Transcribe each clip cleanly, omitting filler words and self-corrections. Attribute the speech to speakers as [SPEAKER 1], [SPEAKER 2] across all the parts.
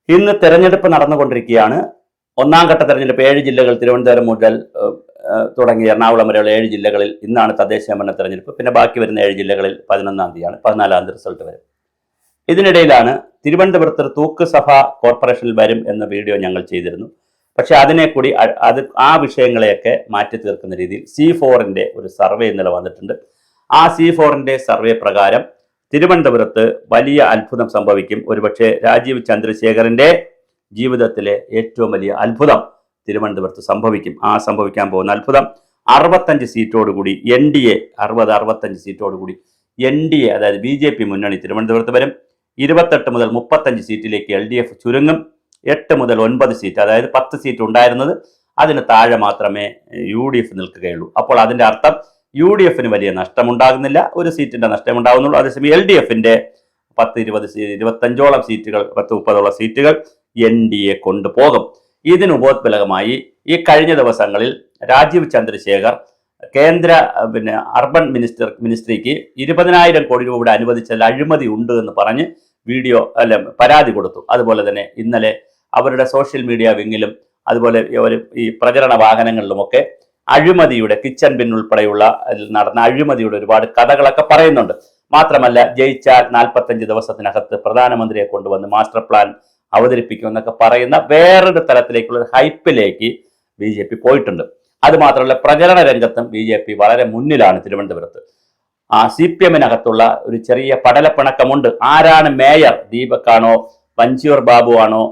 [SPEAKER 1] ഇന്ന് തെരഞ്ഞെടുപ്പ് നടന്നുകൊണ്ടിരിക്കുകയാണ്. ഒന്നാം ഘട്ട തെരഞ്ഞെടുപ്പ് 7 ജില്ലകൾ, തിരുവനന്തപുരം മുതൽ തുടങ്ങി എറണാകുളം വരെയുള്ള 7 ജില്ലകളിൽ ഇന്നാണ് തദ്ദേശ ഭരണ തെരഞ്ഞെടുപ്പ്. പിന്നെ ബാക്കി വരുന്ന 7 ജില്ലകളിൽ 11-ാം തീയതിയാണ്, 14-ാം തീയതി റിസൾട്ട് വരും. ഇതിനിടയിലാണ് തിരുവനന്തപുരത്ത് തൂക്ക് സഭ കോർപ്പറേഷനിൽ വരും എന്ന വീഡിയോ ഞങ്ങൾ ചെയ്തിരുന്നു. പക്ഷെ അതിനെ കൂടി ആ വിഷയങ്ങളെയൊക്കെ മാറ്റി തീർക്കുന്ന രീതിയിൽ C4ന്റെ ഒരു സർവേ ഇന്നലെ വന്നിട്ടുണ്ട്. ആ C4ന്റെ സർവേ പ്രകാരം തിരുവനന്തപുരത്ത് വലിയ അത്ഭുതം സംഭവിക്കും. ഒരുപക്ഷെ രാജീവ് ചന്ദ്രശേഖറിന്റെ ജീവിതത്തിലെ ഏറ്റവും വലിയ അത്ഭുതം തിരുവനന്തപുരത്ത് സംഭവിക്കും. ആ സംഭവിക്കാൻ പോകുന്ന അത്ഭുതം 65 സീറ്റോടുകൂടി NDA 65 സീറ്റോടുകൂടി NDA അതായത് BJP മുന്നണി തിരുവനന്തപുരത്ത് വരും. 28 മുതൽ 35 സീറ്റിലേക്ക് LDF ചുരുങ്ങും. 8 മുതൽ 9 സീറ്റ്, അതായത് 10 സീറ്റ് ഉണ്ടായിരുന്നത് അതിന് താഴെ മാത്രമേ UDF നിൽക്കുകയുള്ളൂ. അപ്പോൾ അതിന്റെ അർത്ഥം UDFന് വലിയ നഷ്ടമുണ്ടാകുന്നില്ല, ഒരു സീറ്റിന്റെ നഷ്ടമുണ്ടാകുന്നുള്ളൂ. അതേസമയം LDFന്റെ 10-20-25ഓളം സീറ്റുകൾ, 10-30ഓളം സീറ്റുകൾ NDA കൊണ്ടുപോകും. ഇതിന് ഉപോത്ബലകമായി ഈ കഴിഞ്ഞ ദിവസങ്ങളിൽ രാജീവ് ചന്ദ്രശേഖർ കേന്ദ്ര അർബൻ മിനിസ്ട്രിക്ക് 20,000 കോടി രൂപ അനുവദിച്ചാൽ അഴിമതി ഉണ്ട് എന്ന് പറഞ്ഞ് പരാതി കൊടുത്തു. അതുപോലെ തന്നെ ഇന്നലെ അവരുടെ സോഷ്യൽ മീഡിയ വിങ്ങിലും അതുപോലെ ഈ പ്രചരണ വാഹനങ്ങളിലുമൊക്കെ അഴിമതിയുടെ കിച്ചൺ ബിൻ ഉൾപ്പെടെയുള്ള നടന്ന അഴിമതിയുടെ ഒരുപാട് കഥകളൊക്കെ പറയുന്നുണ്ട്. മാത്രമല്ല, ജയിച്ചാൽ 45 ദിവസത്തിനകത്ത് പ്രധാനമന്ത്രിയെ കൊണ്ടുവന്ന് മാസ്റ്റർ പ്ലാൻ അവതരിപ്പിക്കുമെന്നൊക്കെ പറയുന്ന വേറൊരു തലത്തിലേക്കുള്ള ഒരു ഹൈപ്പിലേക്ക് BJP പോയിട്ടുണ്ട്. അതുമാത്രമല്ല, പ്രചരണ രംഗത്തും BJP വളരെ മുന്നിലാണ് തിരുവനന്തപുരത്ത്. CPMനകത്തുള്ള ഒരു ചെറിയ പടലപ്പിണക്കമുണ്ട്. ആരാണ് മേയർ? ദീപക്കാണോ, പഞ്ചൂർ ബാബു ആണോ,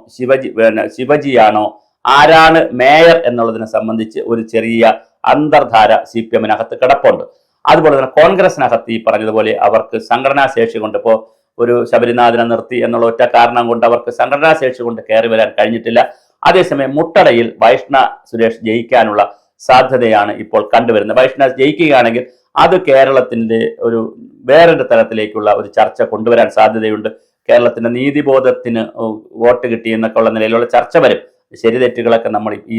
[SPEAKER 1] ശിവജിയാണോ, ആരാണ് മേയർ എന്നുള്ളതിനെ സംബന്ധിച്ച് ഒരു ചെറിയ അന്തർധാര CPMനകത്ത് കിടപ്പുണ്ട്. അതുപോലെ തന്നെ കോൺഗ്രസിനകത്ത് ഈ പറഞ്ഞതുപോലെ അവർക്ക് സംഘടനാ ശേഷി കൊണ്ട്, ഇപ്പോൾ ഒരു ശബരിനാഥനെ നിർത്തി എന്നുള്ള ഒറ്റ കാരണം കൊണ്ട് അവർക്ക് സംഘടനാ ശേഷി കൊണ്ട് കയറി വരാൻ കഴിഞ്ഞിട്ടില്ല. അതേസമയം മുട്ടടയിൽ വൈഷ്ണ സുരേഷ് ജയിക്കാനുള്ള സാധ്യതയാണ് ഇപ്പോൾ കണ്ടുവരുന്നത്. വൈഷ്ണ ജയിക്കുകയാണെങ്കിൽ അത് കേരളത്തിന്റെ ഒരു വേറൊരു തലത്തിലേക്കുള്ള ഒരു ചർച്ച കൊണ്ടുവരാൻ സാധ്യതയുണ്ട്. കേരളത്തിന്റെ നീതിബോധത്തിന് വോട്ട് കിട്ടി എന്നൊക്കെ ഉള്ള നിലയിലുള്ള ചർച്ച വരും. ശരി തെറ്റുകളൊക്കെ നമ്മൾ ഈ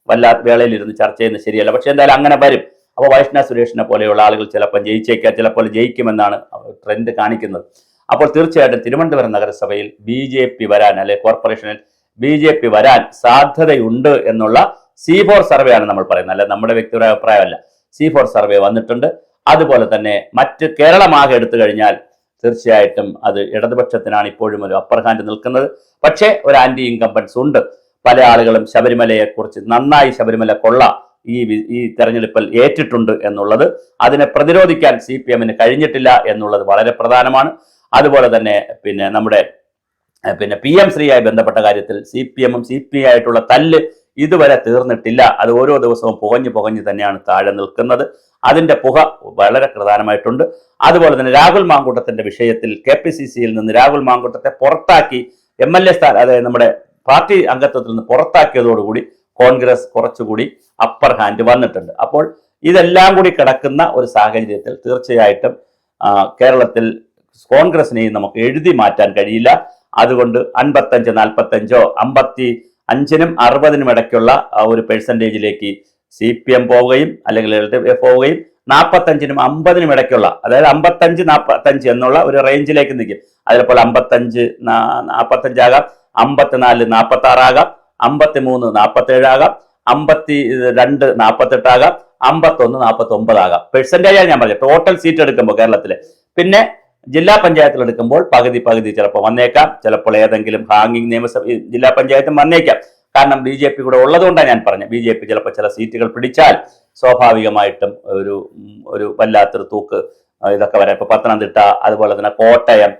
[SPEAKER 1] വല്ലാത്ത വേളയിലിരുന്ന് ചർച്ച ചെയ്യുന്നത് ശരിയല്ല. പക്ഷെ എന്തായാലും അങ്ങനെ വരും. അപ്പോൾ വൈഷ്ണ സുരേഷിനെ പോലെയുള്ള ആളുകൾ ചിലപ്പോൾ ജയിച്ചേക്കാം, ചിലപ്പോൾ ജയിക്കുമെന്നാണ് ട്രെൻഡ് കാണിക്കുന്നത്. അപ്പോൾ തീർച്ചയായിട്ടും തിരുവനന്തപുരം നഗരസഭയിൽ BJP വരാൻ, അല്ലെ കോർപ്പറേഷനിൽ BJP വരാൻ സാധ്യതയുണ്ട് എന്നുള്ള C4 സർവേയാണ് നമ്മൾ പറയുന്നത്, അല്ല നമ്മുടെ വ്യക്തിപരമായ അഭിപ്രായമല്ല. C4 സർവേ വന്നിട്ടുണ്ട്. അതുപോലെ തന്നെ മറ്റ് കേരളമാകെ എടുത്തു കഴിഞ്ഞാൽ തീർച്ചയായിട്ടും അത് ഇടതുപക്ഷത്തിനാണ് ഇപ്പോഴും ഒരു അപ്പർ ഹാൻഡ് നിൽക്കുന്നത്. പക്ഷേ ഒരു ആന്റി ഇൻകംബൻസ് ഉണ്ട്. പല ആളുകളും ശബരിമലയെക്കുറിച്ച് നന്നായി ശബരിമല കൊള്ള ഈ തെരഞ്ഞെടുപ്പിൽ ഏറ്റിട്ടുണ്ട് എന്നുള്ളത്, അതിനെ പ്രതിരോധിക്കാൻ CPMന് കഴിഞ്ഞിട്ടില്ല എന്നുള്ളത് വളരെ പ്രധാനമാണ്. അതുപോലെ തന്നെ നമ്മുടെ PM ശ്രീയായി ബന്ധപ്പെട്ട കാര്യത്തിൽ CPMും CPI ആയിട്ടുള്ള തല്ല് ഇതുവരെ തീർന്നിട്ടില്ല. അത് ഓരോ ദിവസവും പുകഞ്ഞു തന്നെയാണ് താഴെ നിൽക്കുന്നത്. അതിന്റെ പുക വളരെ പ്രധാനമായിട്ടുണ്ട്. അതുപോലെ തന്നെ രാഹുൽ മാങ്കൂട്ടത്തിന്റെ വിഷയത്തിൽ KPCCയിൽ നിന്ന് രാഹുൽ മാങ്കൂട്ടത്തെ പുറത്താക്കി, MLA അതായത് നമ്മുടെ പാർട്ടി അംഗത്വത്തിൽ നിന്ന് പുറത്താക്കിയതോടുകൂടി കോൺഗ്രസ് കുറച്ചുകൂടി അപ്പർ ഹാൻഡ് വന്നിട്ടുണ്ട്. അപ്പോൾ ഇതെല്ലാം കൂടി കിടക്കുന്ന ഒരു സാഹചര്യത്തിൽ തീർച്ചയായിട്ടും കേരളത്തിൽ കോൺഗ്രസിനെയും നമുക്ക് എഴുതി മാറ്റാൻ കഴിയില്ല. അതുകൊണ്ട് 55-45 55-നും 60-നും ഇടയ്ക്കുള്ള ഒരു പെർസെൻറ്റേജിലേക്ക് CPM പോവുകയും അല്ലെങ്കിൽ LDF പോവുകയും 45-നും 50-നും ഇടയ്ക്കുള്ള, അതായത് 55-45 എന്നുള്ള ഒരു റേഞ്ചിലേക്ക് നിൽക്കും. അതിലിപ്പോൾ 55-45 ആകാം, 54-46 ആകാം, 53-47 ആകാം, 52-48 ആകാം, 51-49 ആകാം. പെർസെൻറ്റേജാണ് ഞാൻ പറഞ്ഞത്. ടോട്ടൽ സീറ്റ് എടുക്കുമ്പോൾ കേരളത്തിലെ, പിന്നെ ജില്ലാ പഞ്ചായത്തിൽ എടുക്കുമ്പോൾ പകുതി ചിലപ്പോൾ വന്നേക്കാം. ചിലപ്പോൾ ഏതെങ്കിലും ഹാങ്ങിങ് നിയമസഭ ജില്ലാ പഞ്ചായത്തും വന്നേക്കാം. കാരണം BJP കൂടെ ഉള്ളതുകൊണ്ടാണ് ഞാൻ പറഞ്ഞത്. BJP ചിലപ്പോൾ ചില സീറ്റുകൾ പിടിച്ചാൽ സ്വാഭാവികമായിട്ടും ഒരു വല്ലാത്തൊരു തൂക്ക് ഇതൊക്കെ വരാം. ഇപ്പോൾ പത്തനംതിട്ട, അതുപോലെ തന്നെ കോട്ടയം,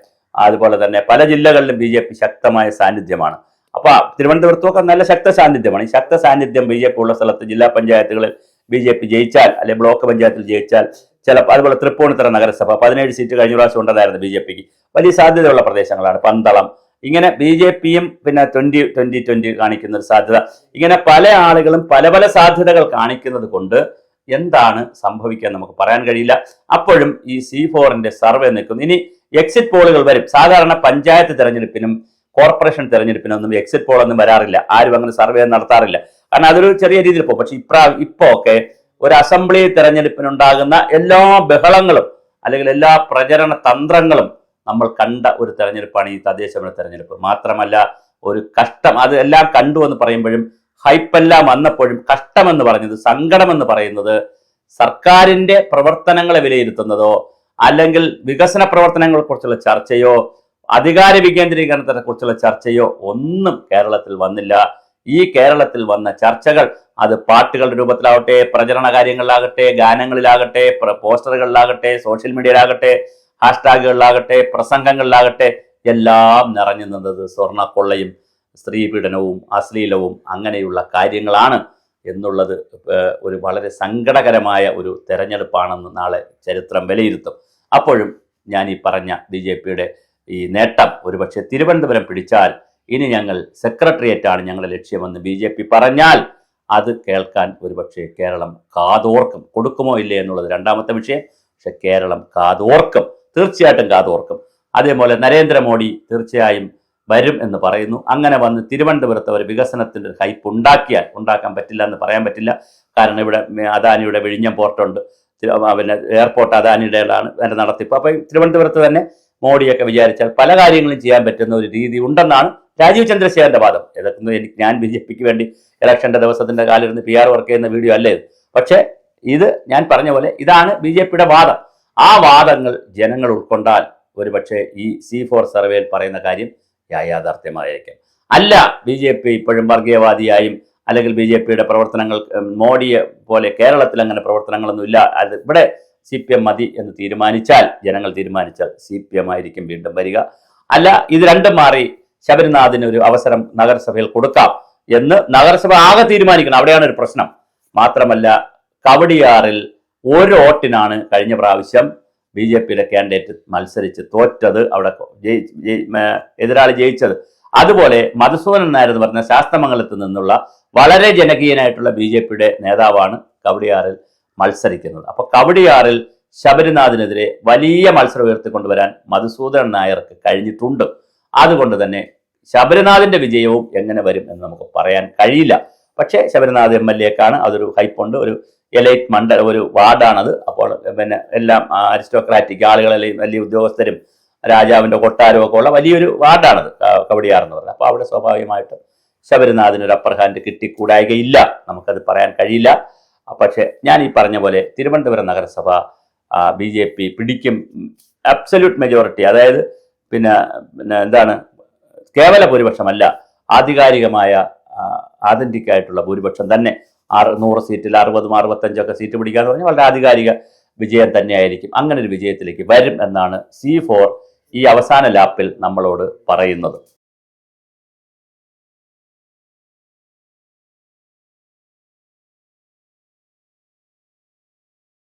[SPEAKER 1] അതുപോലെ തന്നെ പല ജില്ലകളിലും BJP ശക്തമായ സാന്നിധ്യമാണ്. അപ്പോൾ തിരുവനന്തപുരത്തുമൊക്കെ നല്ല ശക്ത സാന്നിധ്യമാണ്. ഈ ശക്ത സാന്നിധ്യം BJP ഉള്ള സ്ഥലത്ത് ജില്ലാ പഞ്ചായത്തുകളിൽ BJP ജയിച്ചാൽ, അല്ലെങ്കിൽ ബ്ലോക്ക് പഞ്ചായത്തിൽ ജയിച്ചാൽ, ചിലപ്പോൾ അതുപോലെ തൃപ്പൂണിത്തുറ നഗരസഭ 17 സീറ്റ് കഴിഞ്ഞ പ്രാവശ്യം ഉണ്ടതായിരുന്നു BJPക്ക്. വലിയ സാധ്യതയുള്ള പ്രദേശങ്ങളാണ്. പന്തളം, ഇങ്ങനെ BJPയും പിന്നെ 2020 കാണിക്കുന്ന ഒരു സാധ്യത. ഇങ്ങനെ പല ആളുകളും പല സാധ്യതകൾ കാണിക്കുന്നത് കൊണ്ട് എന്താണ് സംഭവിക്കാൻ നമുക്ക് പറയാൻ കഴിയില്ല. അപ്പോഴും ഈ C4ന്റെ സർവേ നിൽക്കുന്നു. ഇനി എക്സിറ്റ് പോളുകൾ വരും. സാധാരണ പഞ്ചായത്ത് തെരഞ്ഞെടുപ്പിനും കോർപ്പറേഷൻ തെരഞ്ഞെടുപ്പിനൊന്നും എക്സിറ്റ് പോൾ ഒന്നും വരാറില്ല. ആരും അങ്ങനെ സർവേ നടത്താറില്ല. കാരണം അതൊരു ചെറിയ രീതിയിൽ പോകും. പക്ഷെ ഇപ്പോ ഒക്കെ ഒരു അസംബ്ലി തെരഞ്ഞെടുപ്പിനുണ്ടാകുന്ന എല്ലാ ബഹളങ്ങളും അല്ലെങ്കിൽ എല്ലാ പ്രചരണ തന്ത്രങ്ങളും നമ്മൾ കണ്ട ഒരു തെരഞ്ഞെടുപ്പാണ് ഈ തദ്ദേശ തെരഞ്ഞെടുപ്പ്. മാത്രമല്ല ഒരു കഷ്ടം. അത് എല്ലാം കണ്ടു എന്ന് പറയുമ്പോഴും ഹൈപ്പെല്ലാം വന്നപ്പോഴും കഷ്ടമെന്ന് പറഞ്ഞത്, സങ്കടമെന്ന് പറയുന്നത് സർക്കാരിന്റെ പ്രവർത്തനങ്ങളെ വിലയിരുത്തുന്നതോ അല്ലെങ്കിൽ വികസന പ്രവർത്തനങ്ങളെ കുറിച്ചുള്ള ചർച്ചയോ അധികാര വികേന്ദ്രീകരണത്തെ കുറിച്ചുള്ള ചർച്ചയോ ഒന്നും കേരളത്തിൽ വന്നില്ല. ഈ കേരളത്തിൽ വന്ന ചർച്ചകൾ അത് പാട്ടുകളുടെ രൂപത്തിലാവട്ടെ, പ്രചരണ കാര്യങ്ങളിലാകട്ടെ, ഗാനങ്ങളിലാകട്ടെ, പോസ്റ്ററുകളിലാകട്ടെ, സോഷ്യൽ മീഡിയയിലാകട്ടെ, ഹാഷ്ടാഗുകളിലാകട്ടെ, പ്രസംഗങ്ങളിലാകട്ടെ എല്ലാം നിറഞ്ഞു നിന്നത് സ്വർണ്ണക്കൊള്ളയും സ്ത്രീപീഡനവും അശ്ലീലവും അങ്ങനെയുള്ള കാര്യങ്ങളാണ് എന്നുള്ളത് ഒരു വളരെ സങ്കടകരമായ ഒരു തെരഞ്ഞെടുപ്പാണെന്ന് നാളെ ചരിത്രം വിലയിരുത്തും. അപ്പോഴും ഞാൻ ഈ പറഞ്ഞ BJPയുടെ ഈ നേട്ടം ഒരുപക്ഷെ തിരുവനന്തപുരം പിടിച്ചാൽ ഇനി ഞങ്ങൾ സെക്രട്ടേറിയറ്റാണ് ഞങ്ങളുടെ ലക്ഷ്യമെന്ന് BJP പറഞ്ഞാൽ അത് കേൾക്കാൻ ഒരുപക്ഷെ കേരളം കാതോർക്കും. കൊടുക്കുമോ ഇല്ലേ എന്നുള്ളത് രണ്ടാമത്തെ വിഷയം. പക്ഷെ കേരളം കാതോർക്കും, തീർച്ചയായിട്ടും കാതോർക്കും. അതേപോലെ നരേന്ദ്രമോദി തീർച്ചയായും വരും എന്ന് പറയുന്നു. അങ്ങനെ വന്ന് തിരുവനന്തപുരത്ത് അവർ വികസനത്തിൻ്റെ ഹൈപ്പ് ഉണ്ടാക്കാൻ പറ്റില്ല എന്ന് പറയാൻ പറ്റില്ല. കാരണം ഇവിടെ അദാനിയുടെ വിഴിഞ്ഞം പോർട്ടുണ്ട്, പിന്നെ എയർപോർട്ട് അദാനിയുടേതാണ് അതിൻ്റെ നടത്തിപ്പ്. അപ്പോൾ തിരുവനന്തപുരത്ത് തന്നെ മോഡിയൊക്കെ വിചാരിച്ചാൽ പല കാര്യങ്ങളും ചെയ്യാൻ പറ്റുന്ന ഒരു രീതി ഉണ്ടെന്നാണ് രാജീവ് ചന്ദ്രശേഖരന്റെ വാദം. ഇതൊക്കെ ഞാൻ BJPക്ക് വേണ്ടി ഇലക്ഷന്റെ ദിവസത്തിന്റെ കാലിരുന്ന് PR വർക്ക് ചെയ്യുന്ന വീഡിയോ അല്ലേ ഇത്. പക്ഷേ ഇത് ഞാൻ പറഞ്ഞ പോലെ ഇതാണ് BJPയുടെ വാദം. ആ വാദങ്ങൾ ജനങ്ങൾ ഉൾക്കൊണ്ടാൽ ഒരുപക്ഷെ ഈ C4 സർവേയിൽ പറയുന്ന കാര്യം യാഥാർത്ഥ്യമായിരിക്കും. അല്ല, BJP ഇപ്പോഴും വർഗീയവാദിയായും അല്ലെങ്കിൽ BJPയുടെ പ്രവർത്തനങ്ങൾ മോഡിയെ പോലെ കേരളത്തിൽ അങ്ങനെ പ്രവർത്തനങ്ങളൊന്നും ഇല്ല, അത് ഇവിടെ CPM മതി എന്ന് തീരുമാനിച്ചാൽ, ജനങ്ങൾ തീരുമാനിച്ചാൽ CPM ആയിരിക്കും വീണ്ടും വരിക. അല്ല, ഇത് രണ്ടും മാറി ശബരിനാഥിന് ഒരു അവസരം നഗരസഭയിൽ കൊടുക്കാം എന്ന് നഗരസഭ ആകെ തീരുമാനിക്കണം. അവിടെയാണ് ഒരു പ്രശ്നം. മാത്രമല്ല, കവടിയാറിൽ ഒരു വോട്ടിനാണ് കഴിഞ്ഞ പ്രാവശ്യം BJPയുടെ കാൻഡിഡേറ്റ് മത്സരിച്ച് തോറ്റത്, അവിടെ എതിരാളി ജയിച്ചത്. അതുപോലെ മധുസൂദനൻ നായർ എന്ന് പറഞ്ഞ ശാസ്തമംഗലത്ത് നിന്നുള്ള വളരെ ജനകീയനായിട്ടുള്ള BJPയുടെ നേതാവാണ് കവടിയാറിൽ മത്സരിക്കുന്നത്. അപ്പൊ കവടിയാറിൽ ശബരിനാഥിനെതിരെ വലിയ മത്സരം ഉയർത്തിക്കൊണ്ടുവരാൻ മധുസൂദനൻ നായർക്ക് കഴിഞ്ഞിട്ടുണ്ട്. അതുകൊണ്ട് തന്നെ ശബരിനാഥിന്റെ വിജയവും എങ്ങനെ വരും എന്ന് നമുക്ക് പറയാൻ കഴിയില്ല. പക്ഷേ ശബരിനാഥ് MLAക്കാണ്, അതൊരു ഹൈപ്പുണ്ട്, ഒരു എലൈറ്റ് മണ്ഡലം, ഒരു വാർഡാണത്. അപ്പോൾ പിന്നെ എല്ലാം അരിസ്റ്റോക്രാറ്റിക് ആളുകളെല്ലാം വലിയ ഉദ്യോഗസ്ഥരും രാജാവിന്റെ കൊട്ടാരവും ഒക്കെ ഉള്ള വലിയൊരു വാർഡാണത് കവടിയാർ എന്ന് പറഞ്ഞത്. അപ്പോൾ അവിടെ സ്വാഭാവികമായിട്ടും ശബരിനാഥിന് ഒരു അപ്പർ ഹാൻഡ് കിട്ടിക്കൂടായികയില്ല, നമുക്കത് പറയാൻ കഴിയില്ല. പക്ഷെ ഞാൻ ഈ പറഞ്ഞ പോലെ തിരുവനന്തപുരം നഗരസഭ BJP പിടിക്കും. അബ്സല്യൂട്ട് മെജോറിറ്റി, അതായത് പിന്നെ എന്താണ്, കേവല ഭൂരിപക്ഷമല്ല, ആധികാരികമായ ആതന്റിക് ആയിട്ടുള്ള ഭൂരിപക്ഷം തന്നെ. 100 സീറ്റിൽ 60, 65 സീറ്റ് പിടിക്കുക എന്ന് പറഞ്ഞാൽ വളരെ ആധികാരിക വിജയം തന്നെയായിരിക്കും. അങ്ങനെ ഒരു വിജയത്തിലേക്ക് വരും എന്നാണ് C4 ഈ അവസാന ലാപ്പിൽ നമ്മളോട് പറയുന്നത്.